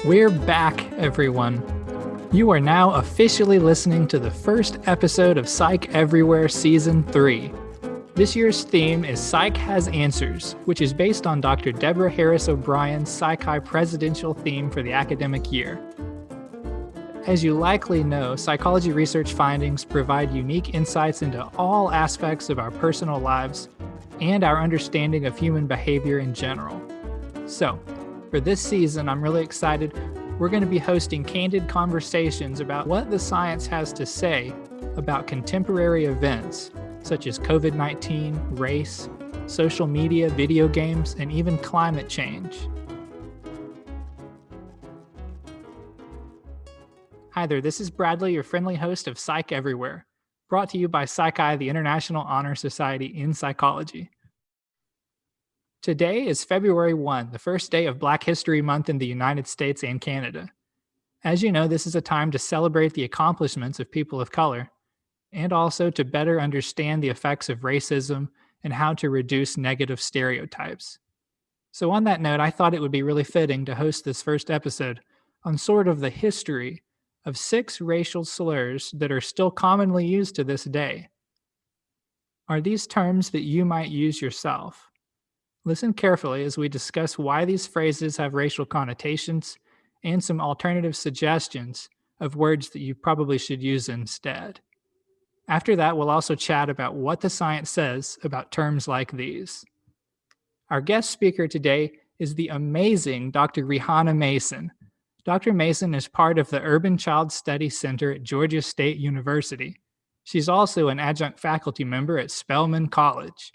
We're back, everyone. You are now officially listening to the first episode of Psych Everywhere Season 3. This year's theme is Psych Has Answers, which is based on Dr. Deborah Harris O'Brien's Psi Chi presidential theme for the academic year. As you likely know, psychology research findings provide unique insights into all aspects of our personal lives and our understanding of human behavior in general. So, for this season, I'm really excited. We're going to be hosting candid conversations about what the science has to say about contemporary events, such as COVID-19, race, social media, video games, and even climate change. Hi there, this is Bradley, your friendly host of Psych Everywhere, brought to you by Psi Chi, the International Honor Society in Psychology. Today is February 1, the first day of Black History Month in the United States and Canada. As you know, this is a time to celebrate the accomplishments of people of color, and also to better understand the effects of racism and how to reduce negative stereotypes. So on that note, I thought it would be really fitting to host this first episode on sort of the history of 6 racial slurs that are still commonly used to this day. Are these terms that you might use yourself? Listen carefully as we discuss why these phrases have racial connotations and some alternative suggestions of words that you probably should use instead. After that, we'll also chat about what the science says about terms like these. Our guest speaker today is the amazing Dr. Rihana Mason. Dr. Mason is part of the Urban Child Study Center at Georgia State University. She's also an adjunct faculty member at Spelman College.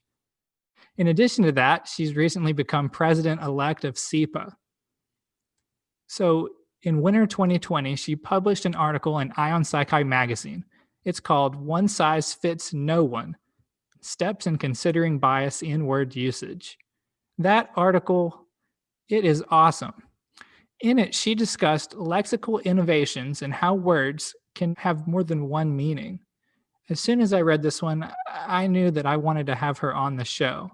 In addition to that, she's recently become president-elect of SIPA. So in winter 2020, she published an article in Ion Psi Chi magazine. It's called One Size Fits No One, Steps in Considering Bias in Word Usage. That article, it is awesome. In it, she discussed lexical innovations and how words can have more than one meaning. As soon as I read this one, I knew that I wanted to have her on the show.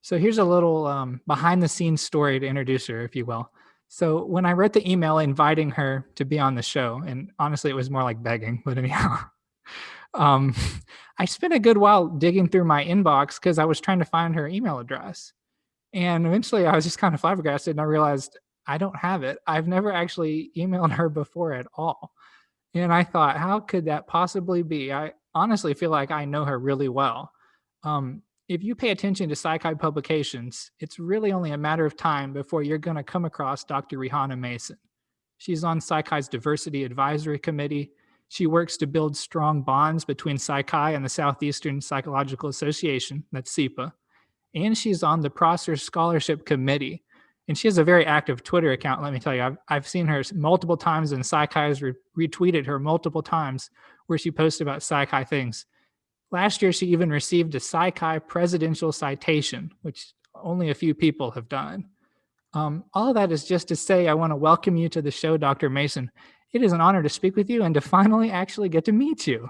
So here's a little behind-the-scenes story to introduce her, if you will. So when I wrote the email inviting her to be on the show, and honestly, it was more like begging, but anyhow, I spent a good while digging through my inbox because I was trying to find her email address. And eventually I was just kind of flabbergasted and I realized I don't have it. I've never actually emailed her before at all. And I thought, how could that possibly be? I honestly feel like I know her really well. If you pay attention to Psi Chi publications, it's really only a matter of time before you're going to come across Dr. Rihana Mason. She's on Psi Chi's Diversity Advisory Committee. She works to build strong bonds between Psi Chi and the Southeastern Psychological Association, that's SIPA. And she's on the Prosser Scholarship Committee. And she has a very active Twitter account, let me tell you. I've seen her multiple times, and Psi Chi has retweeted her multiple times where she posts about Psi Chi things. Last year, she even received a Psi Chi presidential citation, which only a few people have done. All of that is just to say I want to welcome you to the show, Dr. Mason. It is an honor to speak with you and to finally actually get to meet you.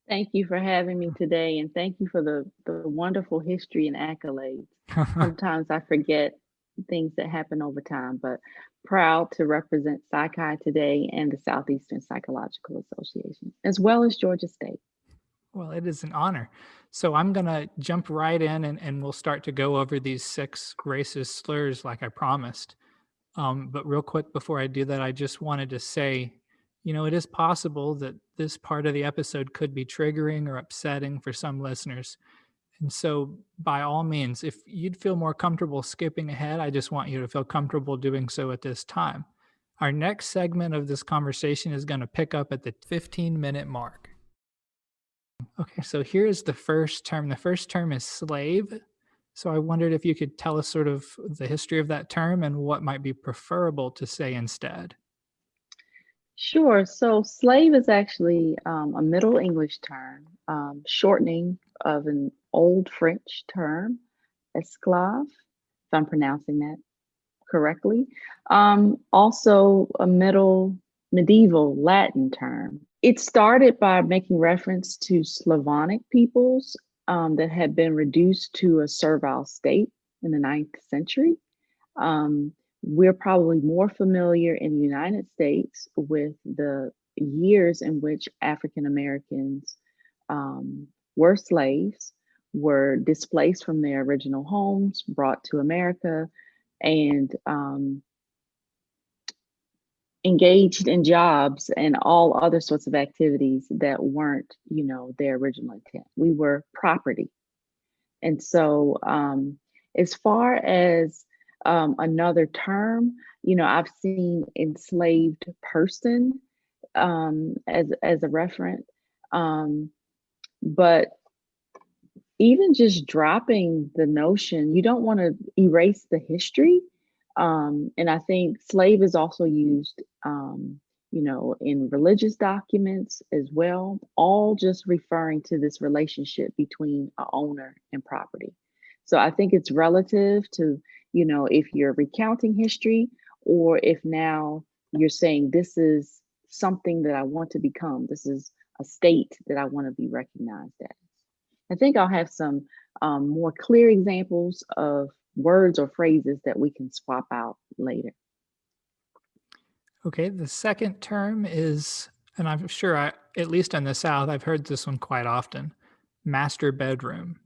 Thank you for having me today, and thank you for the wonderful history and accolades. Sometimes I forget things that happen over time, but proud to represent Psi Chi today and the Southeastern Psychological Association, as well as Georgia State. Well, it is an honor. So I'm going to jump right in and we'll start to go over these 6 racist slurs like I promised. But real quick before I do that, I just wanted to say, you know, it is possible that this part of the episode could be triggering or upsetting for some listeners. And so by all means, if you'd feel more comfortable skipping ahead, I just want you to feel comfortable doing so at this time. Our next segment of this conversation is going to pick up at the 15-minute mark. Okay, so here's the first term. The first term is slave. So I wondered if you could tell us sort of the history of that term and what might be preferable to say instead. Sure. So slave is actually a Middle English term, shortening of an Old French term, esclave, if I'm pronouncing that correctly. Also a medieval Latin term. It started by making reference to Slavonic peoples that had been reduced to a servile state in the 9th century. We're probably more familiar in the United States with the years in which African Americans were slaves, were displaced from their original homes, brought to America, and engaged in jobs and all other sorts of activities that weren't, their original intent. We were property. And so, as far as another term, I've seen enslaved person as a referent, um, but even just dropping the notion, you don't want to erase the history. And I think slave is also used, in religious documents as well, all just referring to this relationship between a owner and property. So I think it's relative to, if you're recounting history or if now you're saying this is something that I want to become, this is a state that I want to be recognized as. I think I'll have some more clear examples of words or phrases that we can swap out later. Okay, the second term is, and I'm sure at least in the South, I've heard this one quite often, master bedroom.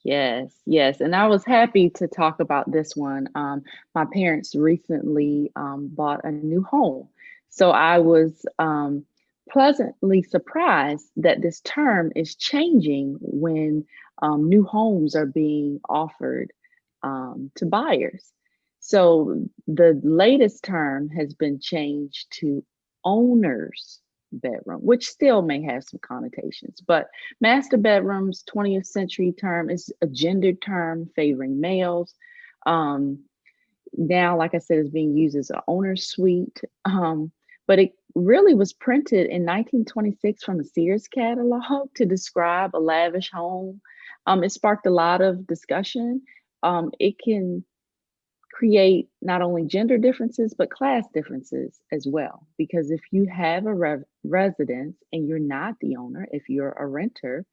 Yes, yes. And I was happy to talk about this one. My parents recently bought a new home. So I was pleasantly surprised that this term is changing when new homes are being offered to buyers. So the latest term has been changed to owner's bedroom, which still may have some connotations, but master bedrooms, 20th century term, is a gendered term favoring males. Um, Now, like I said, is being used as an owner's suite. But it really was printed in 1926 from a Sears catalog to describe a lavish home. It sparked a lot of discussion. It can create not only gender differences but class differences as well, because if you have a residence and you're not the owner, if you're a renter,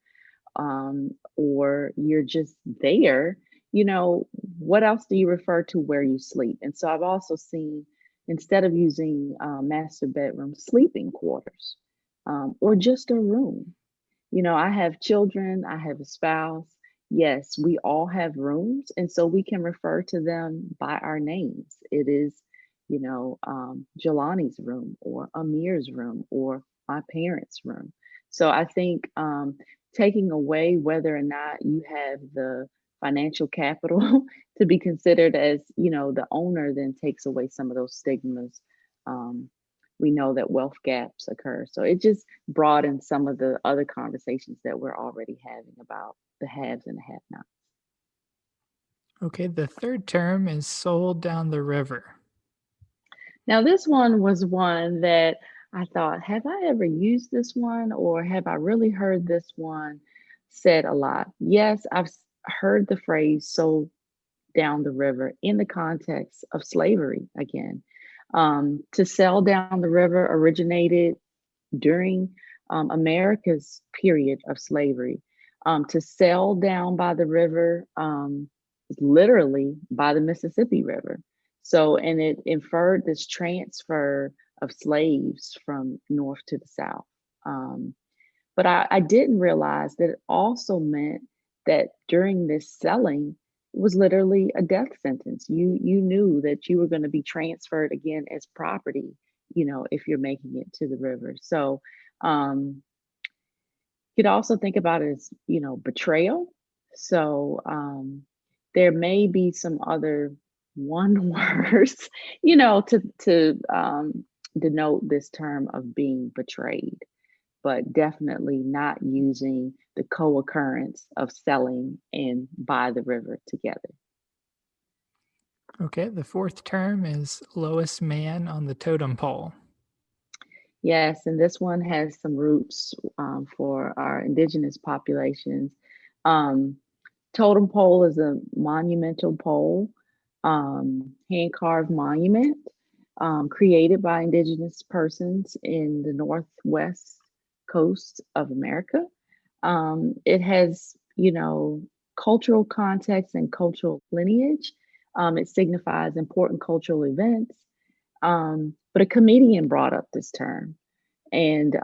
or you're just there, what else do you refer to where you sleep? And so I've also seen, instead of using master bedroom, sleeping quarters, or just a room. I have children, I have a spouse. Yes, we all have rooms. And so we can refer to them by our names. It is, Jelani's room or Amir's room or my parents' room. So I think taking away whether or not you have the financial capital to be considered as, the owner, then takes away some of those stigmas. Um, we know that wealth gaps occur. So it just broadens some of the other conversations that we're already having about the haves and the have-nots. Okay, the third term is sold down the river. Now, this one was one that I thought, have I ever used this one or have I really heard this one said a lot? Yes, I've heard the phrase sold down the river in the context of slavery again. To sell down the river originated during America's period of slavery. To sail down by the river, literally by the Mississippi River. So, and it inferred this transfer of slaves from north to the south. Um, but I didn't realize that it also meant that during this selling, it was literally a death sentence. You knew that you were going to be transferred again as property, if you're making it to the river. So you could also think about it as, betrayal. So there may be some other one words, to denote this term of being betrayed, but definitely not using the co-occurrence of selling and by the river together. Okay, the fourth term is lowest man on the totem pole. Yes, and this one has some roots for our indigenous populations. Um, Totem pole is a monumental pole, hand carved monument created by indigenous persons in the northwest coast of America. It has, cultural context and cultural lineage. It signifies important cultural events. But a comedian brought up this term. And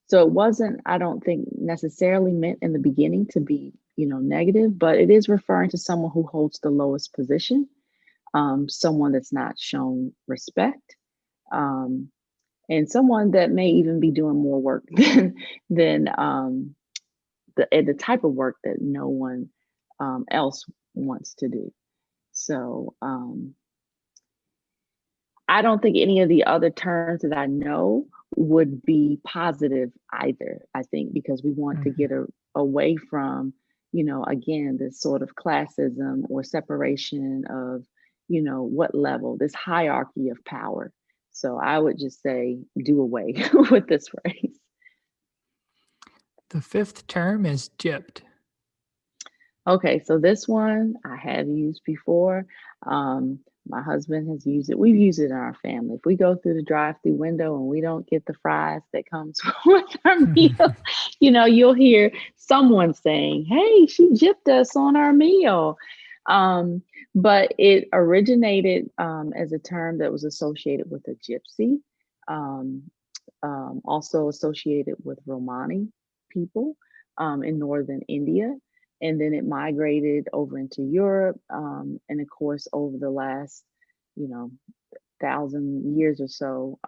so it wasn't, I don't think, necessarily meant in the beginning to be, negative, but it is referring to someone who holds the lowest position, someone that's not shown respect, um, and someone that may even be doing more work than the type of work that no one else wants to do. So I don't think any of the other terms that I know would be positive either. I think because we want to Mhm. get away from, again, this sort of classism or separation of, what level, this hierarchy of power. So I would just say do away with this phrase. The fifth term is gypped. Okay, so this one I have used before. My husband has used it. We've used it in our family. If we go through the drive-through window and we don't get the fries that comes with our meal, you'll hear someone saying, "Hey, she gypped us on our meal." Um, but it originated as a term that was associated with a gypsy, um, also associated with Romani people in northern India, and then it migrated over into Europe. And of course, over the last, you know, 1,000 years or so,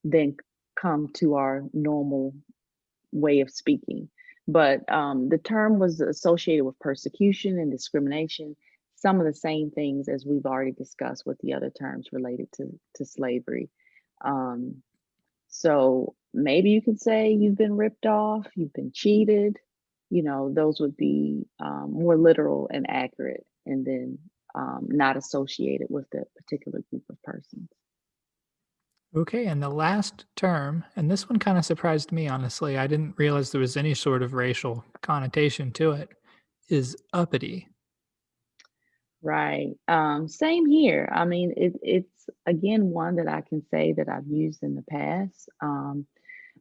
then come to our normal way of speaking. But the term was associated with persecution and discrimination, some of the same things as we've already discussed with the other terms related to slavery. Um, so maybe you could say you've been ripped off, you've been cheated. Those would be more literal and accurate, and then not associated with the particular group of persons. Okay, and the last term, and this one kind of surprised me, honestly. I didn't realize there was any sort of racial connotation to it, is uppity. Right. Same here. I mean, it's again one that I can say that I've used in the past.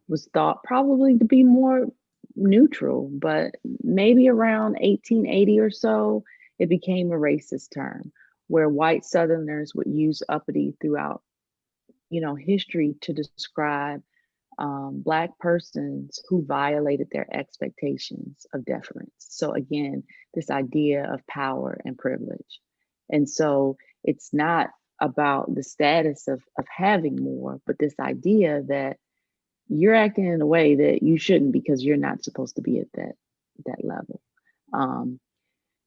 Was thought probably to be more neutral, but maybe around 1880 or so, it became a racist term where white Southerners would use uppity throughout, history to describe Black persons who violated their expectations of deference. So again, this idea of power and privilege. And so it's not about the status of having more, but this idea that you're acting in a way that you shouldn't because you're not supposed to be at that level. Um,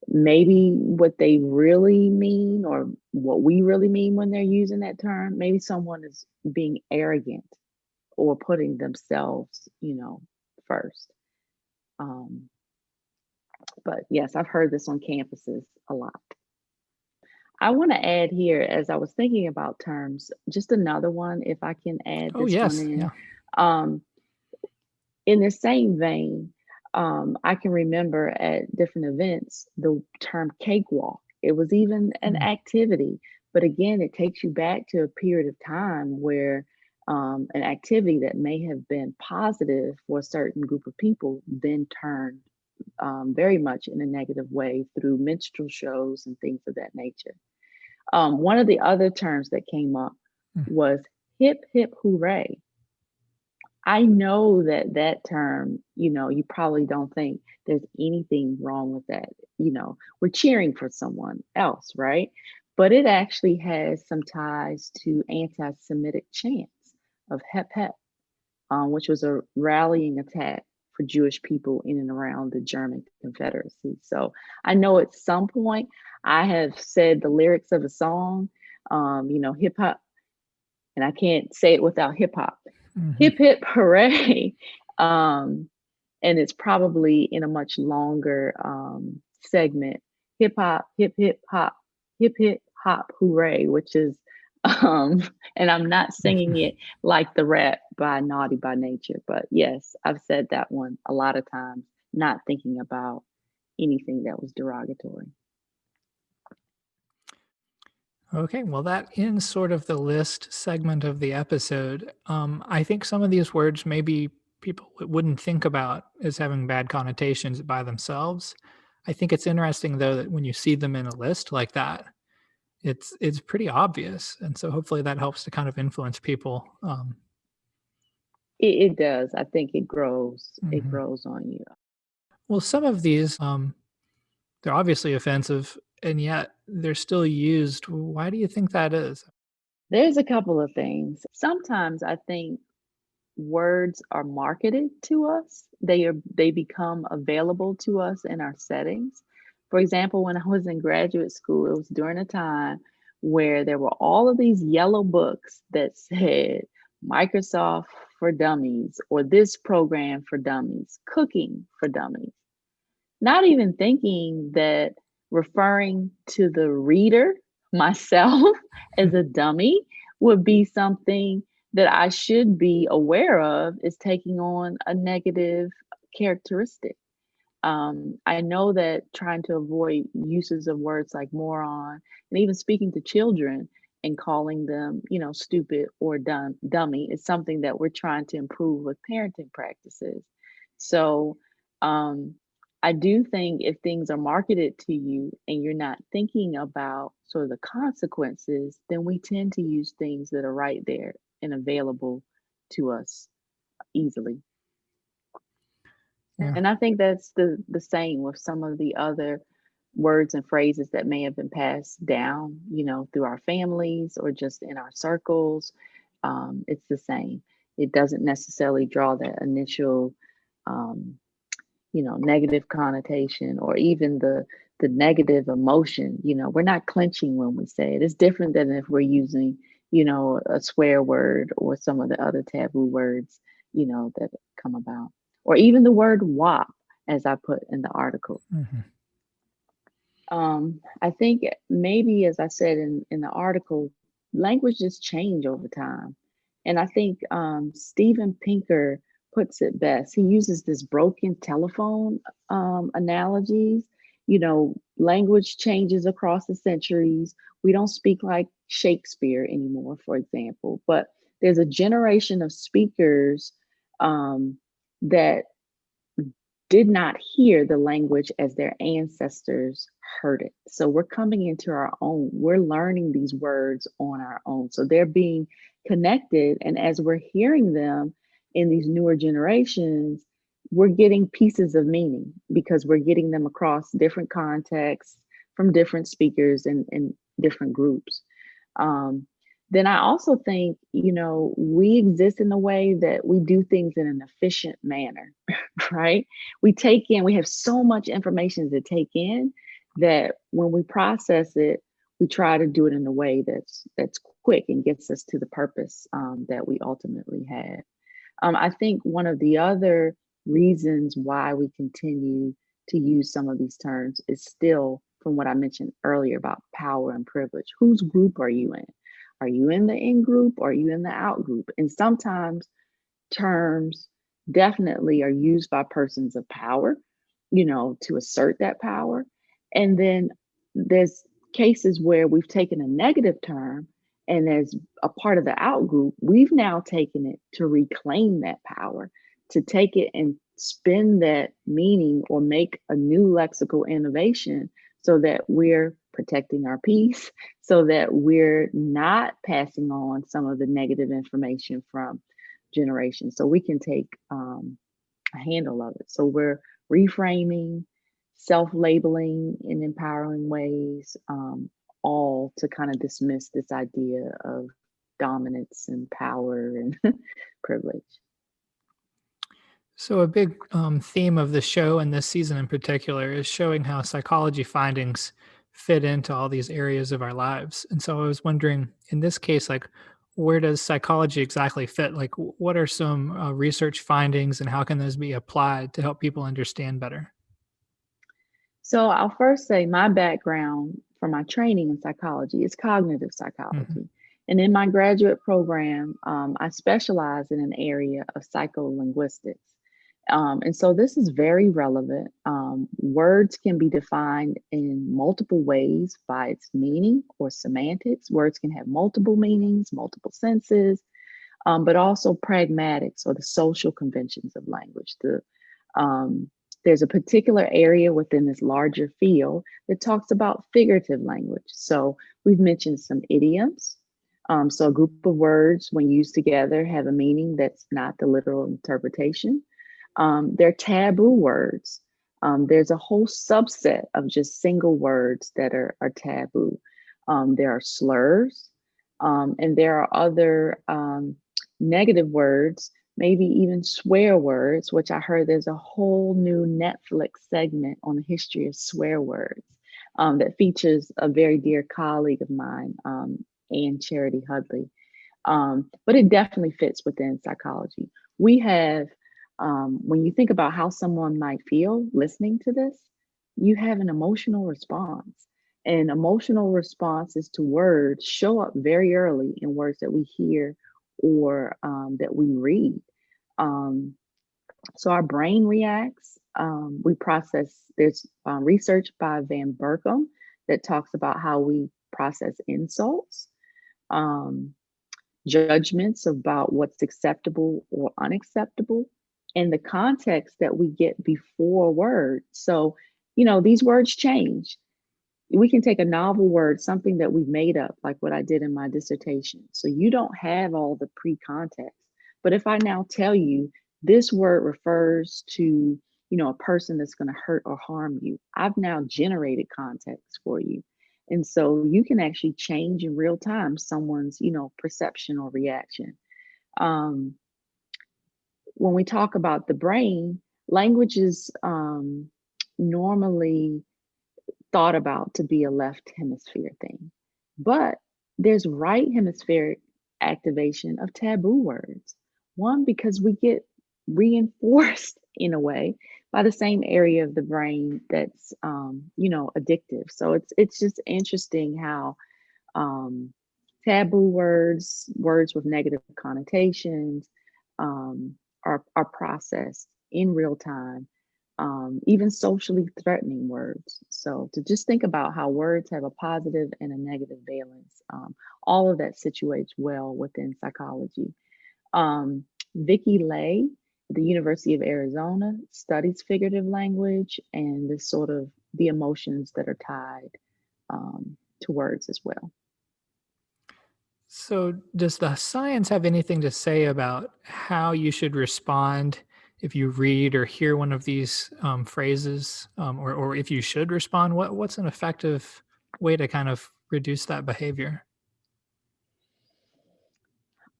Maybe what they really mean or what we really mean when they're using that term, maybe someone is being arrogant or putting themselves, first. Um, but yes, I've heard this on campuses a lot. I want to add here, as I was thinking about terms, just another one, if I can add Oh, this one yes. in. Yeah. Um, in the same vein, I can remember at different events the term cakewalk. It was even an Mm. activity, but again, it takes you back to a period of time where an activity that may have been positive for a certain group of people then turned very much in a negative way through minstrel shows and things of that nature. One of the other terms that came up Mm. was hip hip hooray. I know that that term, you probably don't think there's anything wrong with that. We're cheering for someone else, right? But it actually has some ties to anti Semitic chants of hep hep, which was a rallying attack for Jewish people in and around the German Confederacy. So I know at some point I have said the lyrics of a song, hip hop, and I can't say it without hip hop. Mhm. Hip hip hooray. Um, and it's probably in a much longer segment. Hip hip hop, hooray, which is, and I'm not singing it like the rap by Naughty by Nature, but yes, I've said that one a lot of times, not thinking about anything that was derogatory. Okay, well, that ends sort of the list segment of the episode. I think some of these words maybe people wouldn't think about as having bad connotations by themselves. I think it's interesting though that when you see them in a list like that, it's pretty obvious, and so hopefully that helps to kind of influence people. It does. I think it grows. It Mhm. grows on you. Well, some of these, they're obviously offensive, and yet they're still used. Why do you think that is? There's a couple of things. Sometimes I think words are marketed to us. They become available to us in our settings. For example, when I was in graduate school, it was during a time where there were all of these yellow books that said Microsoft for Dummies or this program for dummies, cooking for dummies. Not even thinking that referring to the reader, myself, as a dummy would be something that I should be aware of is taking on a negative characteristic. I know that trying to avoid uses of words like moron and even speaking to children and calling them, stupid or dummy is something that we're trying to improve with parenting practices. So, um, I do think if things are marketed to you and you're not thinking about sort of the consequences, then we tend to use things that are right there and available to us easily. Yeah. And I think that's the same with some of the other words and phrases that may have been passed down, through our families or just in our circles. It's the same. It doesn't necessarily draw that initial, um, negative connotation or even the negative emotion. We're not clenching when we say it. It's different than if we're using, a swear word or some of the other taboo words, that come about. Or even the word WAP, as I put in the article. Mhm. I think maybe, as I said in the article, languages change over time. And I think Steven Pinker puts it best. He uses this broken telephone analogies. Language changes across the centuries. We don't speak like Shakespeare anymore, for example, but there's a generation of speakers that did not hear the language as their ancestors heard it. So we're coming into our own. We're learning these words on our own. So they're being connected. And as we're hearing them in these newer generations, we're getting pieces of meaning because we're getting them across different contexts from different speakers and different groups. Um, then I also think, we exist in a way that we do things in an efficient manner, right? We have so much information to take in that when we process it, we try to do it in a way that's quick and gets us to the purpose that we ultimately had. I think one of the other reasons why we continue to use some of these terms is still from what I mentioned earlier about power and privilege. Whose group are you in? Are you in the in group or are you in the out group? And sometimes terms definitely are used by persons of power, to assert that power. And then there's cases where we've taken a negative term and as a part of the out group, we've now taken it to reclaim that power, to take it and spin that meaning or make a new lexical innovation so that we're protecting our peace, so that we're not passing on some of the negative information from generations. So we can take a handle of it. So we're reframing, self labeling in empowering ways, all to kind of dismiss this idea of dominance and power and privilege. So, a big theme of the show and this season in particular is showing how psychology findings fit into all these areas of our lives. And so, I was wondering, in this case, like, where does psychology exactly fit? Like, what are some research findings and how can those be applied to help people understand better? So I'll first say my background for my training in psychology is cognitive Hmm. psychology. And in my graduate program, I specialize in an area of psycholinguistics. And so this is very relevant. Words can be defined in multiple ways by its meaning or semantics. Words can have multiple meanings, multiple senses, but also pragmatics or the social conventions of language, the um, There's a particular area within this larger field that talks about figurative language. So we've mentioned some idioms. So a group of words, when used together, have a meaning that's not the literal interpretation. They're taboo words. There's a whole subset of just single words that are taboo. There are slurs, and there are other negative words, maybe even swear words, which I heard there's a whole new Netflix segment on the history of swear words that features a very dear colleague of mine, Ann Charity Hudley. But it definitely fits within psychology. We have, when you think about how someone might feel listening to this, you have an emotional response. And emotional responses to words show up very early in words that we hear or that we read. Um, so our brain reacts. We process, there's research by Van Berkom that talks about how we process insults. Um, Judgments about what's acceptable or unacceptable, and the context that we get before a word. So, these words change. We can take a novel word, something that we've made up, like what I did in my dissertation. So you don't have all the pre-context. But if I now tell you this word refers to, a person that's going to hurt or harm you, I've now generated context for you. And so you can actually change in real time someone's, perception or reaction. Um, when we talk about the brain, language is normally thought about to be a left hemisphere thing. But there's right hemispheric activation of taboo words. One, because we get reinforced in a way by the same area of the brain that's addictive. So it's just interesting how taboo words, words with negative connotations, are processed in real time, even socially threatening words. So to just think about how words have a positive and a negative valence, all of that situates well within psychology. Vicky Lay, at the University of Arizona, studies figurative language and the sort of the emotions that are tied to words as well. So, does the science have anything to say about how you should respond if you read or hear one of these phrases, or if you should respond? What's an effective way to kind of reduce that behavior?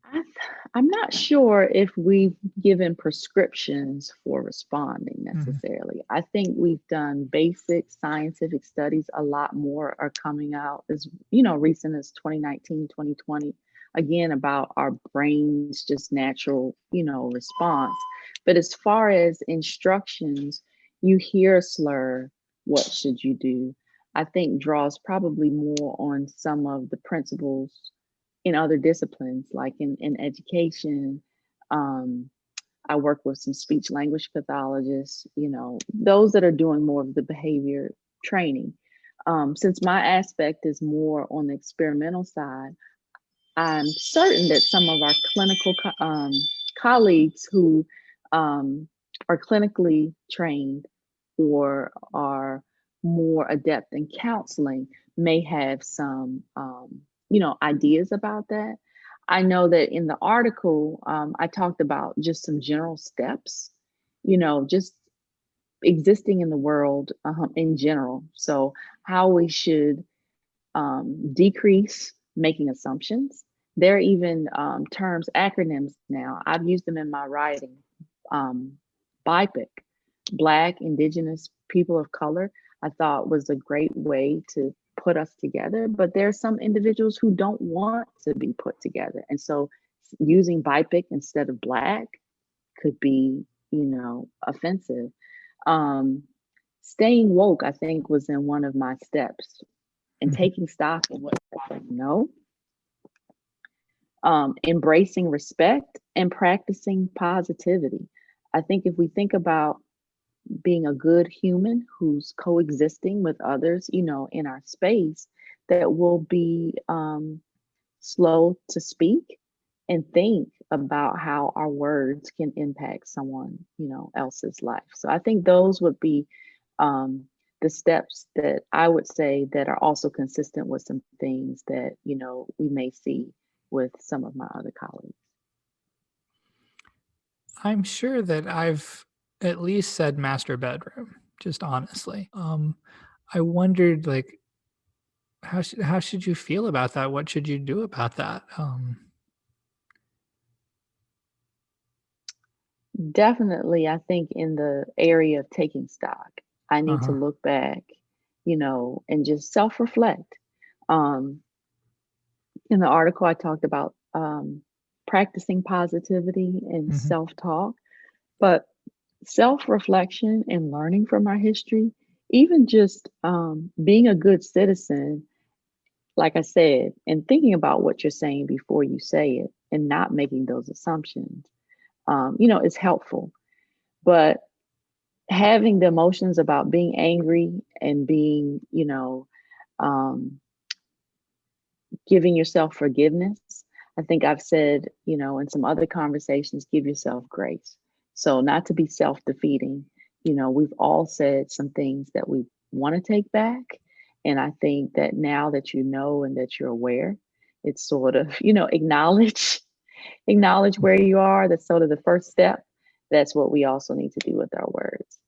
I, I'm not sure if we've given prescriptions for responding Mhm. necessarily. I think we've done basic scientific studies. A lot more are coming out as, recent as 2019, 2020, again, about our brain's just natural, response. But as far as instructions, you hear a slur, what should you do? I think draws probably more on some of the principles in other disciplines, like in education. Um, I work with some speech language pathologists, those that are doing more of the behavior training. Since my aspect is more on the experimental side, I'm certain that some of our clinical colleagues who are clinically trained or are more adept in counseling may have some, ideas about that. I know that in the article, I talked about just some general steps, just existing in the world in general. So, how we should decrease making assumptions. There are even terms, acronyms now. I've used them in my writing. BIPIC, Black, Indigenous, People of Color, I thought was a great way to put us together. But there are some individuals who don't want to be put together. And so using BIPIC instead of Black could be, offensive. Um, Staying woke, I think, was in one of my steps and Mhm. taking stock in what I know, embracing respect and practicing positivity. I think if we think about being a good human who's coexisting with others, in our space, that will be slow to speak and think about how our words can impact someone, else's life. So I think those would be um, the steps that I would say that are also consistent with some things that, we may see with some of my other colleagues. I'm sure that I've at least said master bedroom, just honestly. I wondered, like, how should you feel about that? What should you do about that? Definitely, I think in the area of taking stock, I need to Uh-huh. look back, and just self reflect. Um, in the article, I talked about practicing positivity and Mhm. self talk, but self reflection and learning from our history, even just being a good citizen, like I said, and thinking about what you're saying before you say it and not making those assumptions, is helpful. But having the emotions about being angry and being, um, giving yourself forgiveness. I think I've said, in some other conversations, give yourself grace. So, not to be self defeating, we've all said some things that we want to take back. And I think that now that you know and that you're aware, it's sort of, acknowledge where you are. That's sort of the first step. That's what we also need to do with our words.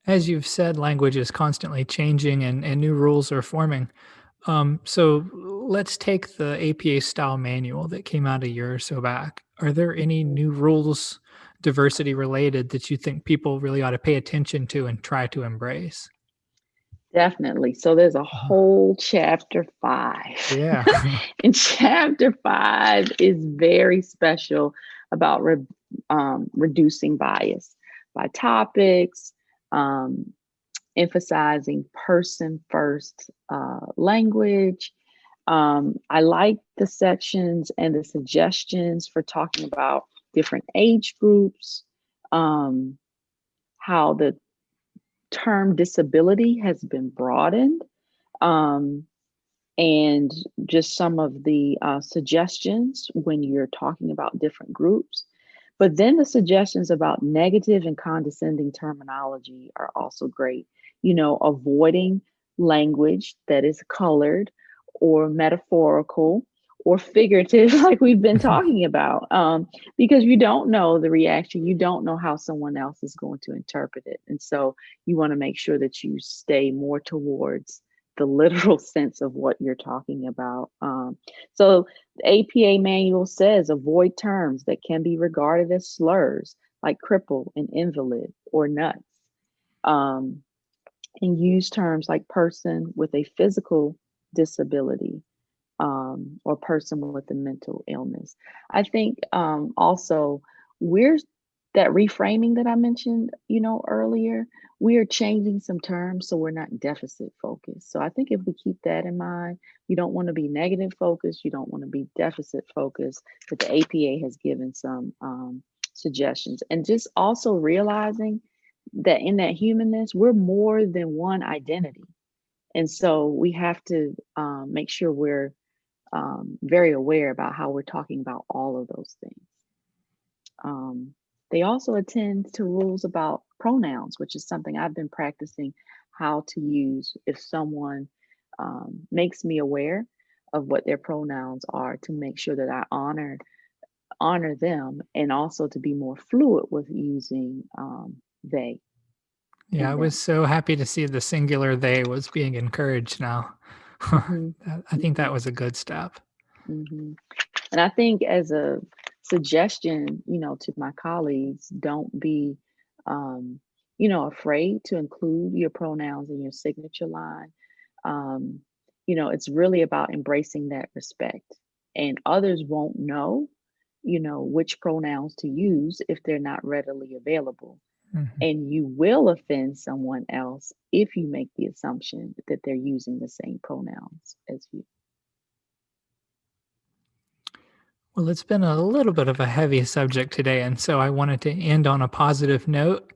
As you've said, language is constantly changing and new rules are forming. So let's take the APA style manual that came out a year or so back. Are there any Mhm. new rules, diversity related, that you think people really ought to pay attention to and try to embrace? Definitely. So there's a Uh-huh. whole chapter 5. Yeah. And chapter 5 is very special about reducing bias by topics, um, emphasizing person first language. I like the sections and the suggestions for talking about different age groups, um, how the term disability has been broadened, um, and just some of the suggestions when you're talking about different groups. But then the suggestions about negative and condescending terminology are also great. Avoiding language that is colored or metaphorical or figurative, like we've been talking about, because you don't know the reaction, you don't know how someone else is going to interpret it. And so you want to make sure that you stay more towards the literal sense of what you're talking about. So the APA manual says avoid terms that can be regarded as slurs, like cripple and invalid or nuts, um, and use terms like person with a physical disability, or person with a mental illness. I think also we're that reframing that I mentioned, earlier, we are changing some terms so we're not deficit focused. So I think if we keep that in mind, you don't want to be negative focused, you don't want to be deficit focused, but the APA has given some suggestions. And just also realizing that in that humanness, we're more than one identity. And so we have to make sure we're very aware about how we're talking about all of those things. Um, they also attend to rules about pronouns, which is something I've been practicing how to use if someone makes me aware of what their pronouns are, to make sure that I honor them, and also to be more fluid with using they Yeah, I and was them. so happy to see the singular they was being encouraged now. Hmm. I think that Hmm. was a good step. Hmm. And I think as a suggestion, to my colleagues, don't be, afraid to include your pronouns in your signature line. Um, it's really about embracing that respect. And others won't know, which pronouns to use if they're not readily available. Mhm. And you will offend someone else if you make the assumption that they're using the same pronouns as you. Well, it's been a little bit of a heavy subject today, and so I wanted to end on a positive note.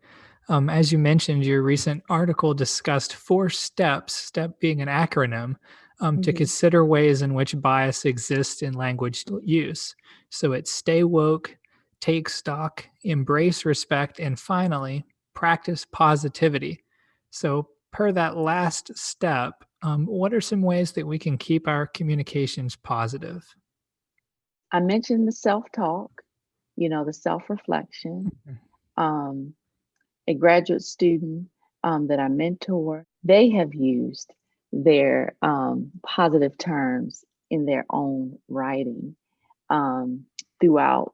As you mentioned, your recent article discussed 4 steps, STEP being an acronym, to Mhm. consider ways in which bias exists in language use. So it's stay woke, take stock, embrace respect, and finally, practice positivity. So, per that last step, what are some ways that we can keep our communications positive? I mentioned the self-talk, the self-reflection. Mhm. Um, a graduate student that I mentor, they have used their positive terms in their own writing um, throughout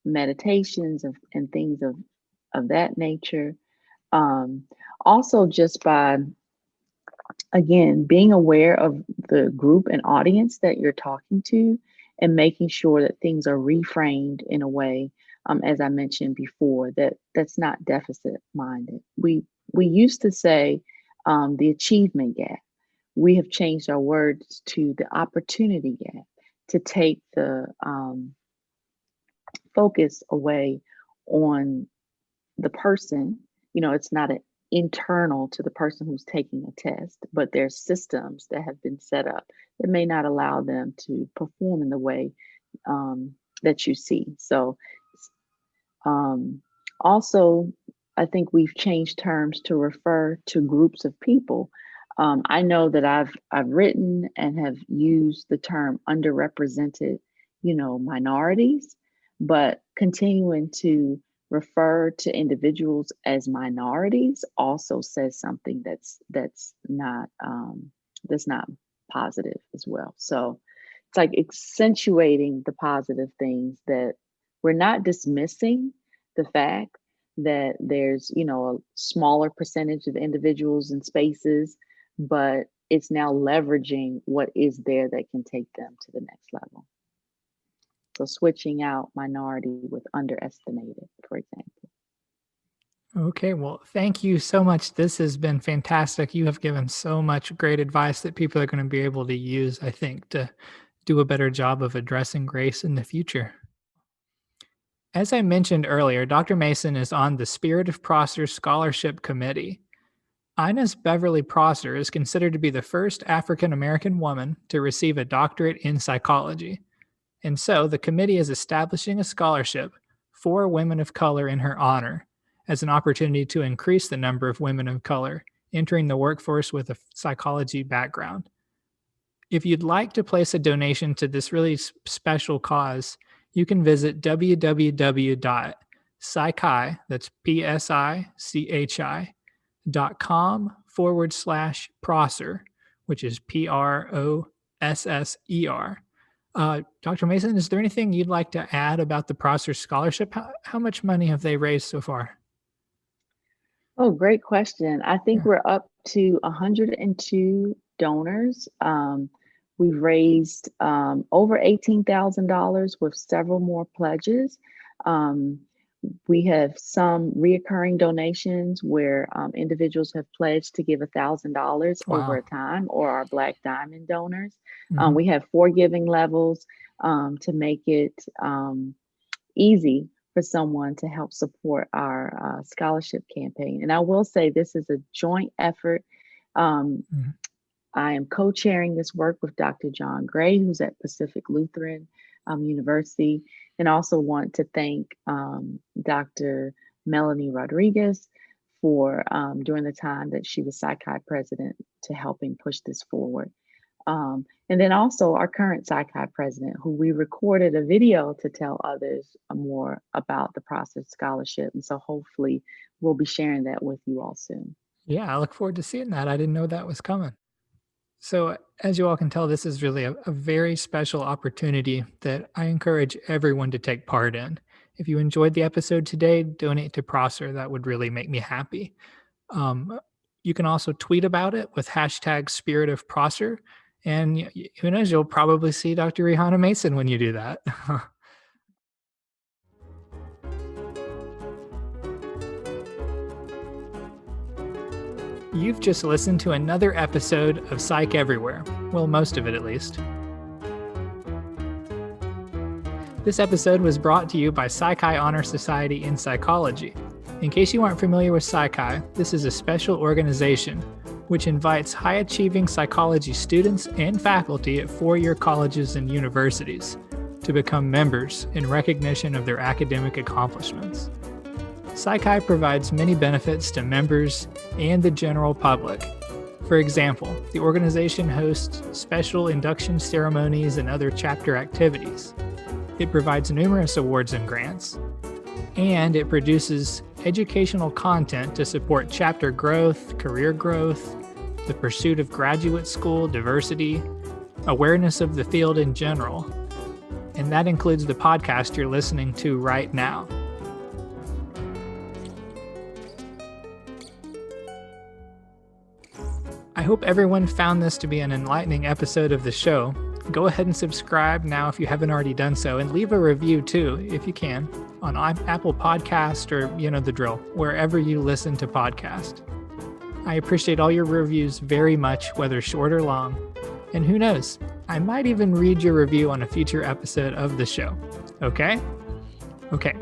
meditations and things of that nature. Um, Also, just by again being aware of the group and audience that you're talking to, and making sure that things are reframed in a way, as I mentioned before, that's not deficit minded. We used to say the achievement gap. We have changed our words to the opportunity gap, to take the focus away on the person. It's not an internal to the person who's taking a test, but there's systems that have been set up that may not allow them to perform in the way that you see. So, um, also, I think we've changed terms to refer to groups of people. I know that I've written and have used the term underrepresented, minorities, but continuing to refer to individuals as minorities also says something that's not positive as well. So it's like accentuating the positive things, that we're not dismissing the fact that there's, a smaller percentage of individuals and spaces, but it's now leveraging what is there that can take them to the next level. So switching out minority with underestimated, for example. Okay, well, thank you so much. This has been fantastic. You have given so much great advice that people are going to be able to use, I think, to do a better job of addressing race in the future. As I mentioned earlier, Dr. Mason is on the Spirit of Prosser Scholarship Committee. Ines Beverly Prosser is considered to be the first African American woman to receive a doctorate in psychology. And so the committee is establishing a scholarship for women of color in her honor as an opportunity to increase the number of women of color entering the workforce with a psychology background. If you'd like to place a donation to this really special cause, you can visit www.psichi, that's psichi.com/Prosser, which is Prosser. Dr. Mason, is there anything you'd like to add about the Prosser Scholarship? How much money have they raised so far? Oh, great question. I think Yeah. we're up to 102 donors. We've raised over $18,000 with several more pledges. Um, we have some reoccurring donations where individuals have pledged to give $1,000 over Wow. a time, or our Black Diamond donors. Mhm. We have 4 giving levels to make it easy for someone to help support our scholarship campaign. And I will say this is a joint effort. Um, Mhm. I am co chairing this work with Dr. John Gray, who's at Pacific Lutheran University, and also want to thank Dr. Melanie Rodriguez for during the time that she was Psi Chi president, to helping push this forward. And then also our current Psi Chi president, who we recorded a video to tell others more about the process scholarship. And so hopefully we'll be sharing that with you all soon. Yeah, I look forward to seeing that. I didn't know that was coming. So, as you all can tell, this is really a very special opportunity that I encourage everyone to take part in. If you enjoyed the episode today, donate to Prosser. That would really make me happy. You can also tweet about it with hashtag Spirit of Prosser. And who knows, you'll probably see Dr. Rihana Mason when you do that. You've just listened to another episode of Psych Everywhere. Well, most of it at least. This episode was brought to you by Psi Chi Honor Society in Psychology. In case you aren't familiar with Psi Chi, this is a special organization which invites high-achieving psychology students and faculty at four-year colleges and universities to become members in recognition of their academic accomplishments. Psi Chi provides many benefits to members and the general public. For example, the organization hosts special induction ceremonies and other chapter activities. It provides numerous awards and grants, and it produces educational content to support chapter growth, career growth, the pursuit of graduate school diversity, awareness of the field in general, and that includes the podcast you're listening to right now. I hope everyone found this to be an enlightening episode of the show. Go ahead and subscribe now if you haven't already done so, and leave a review too, if you can, on Apple Podcast or you know the drill, wherever you listen to podcasts. I appreciate all your reviews very much, whether short or long. And who knows, I might even read your review on a future episode of the show. Okay? Okay.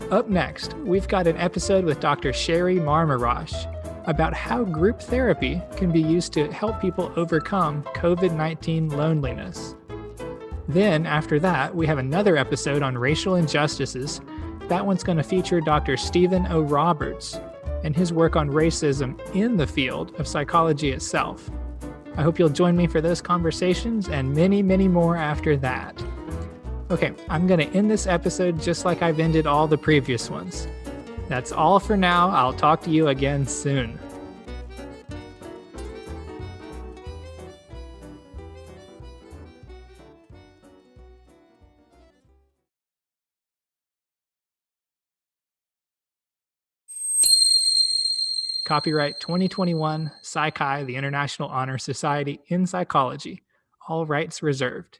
Up next, we've got an episode with Dr. Sherry Marmarash about how group therapy can be used to help people overcome COVID-19 loneliness. Then, after that, we have another episode on racial injustices. That one's going to feature Dr. Stephen O. Roberts and his work on racism in the field of psychology itself. I hope you'll join me for those conversations and many, many more after that. Okay, I'm going to end this episode just like I've ended all the previous ones. That's all for now. I'll talk to you again soon. Copyright 2021, Psi Chi, the International Honor Society in Psychology. All rights reserved.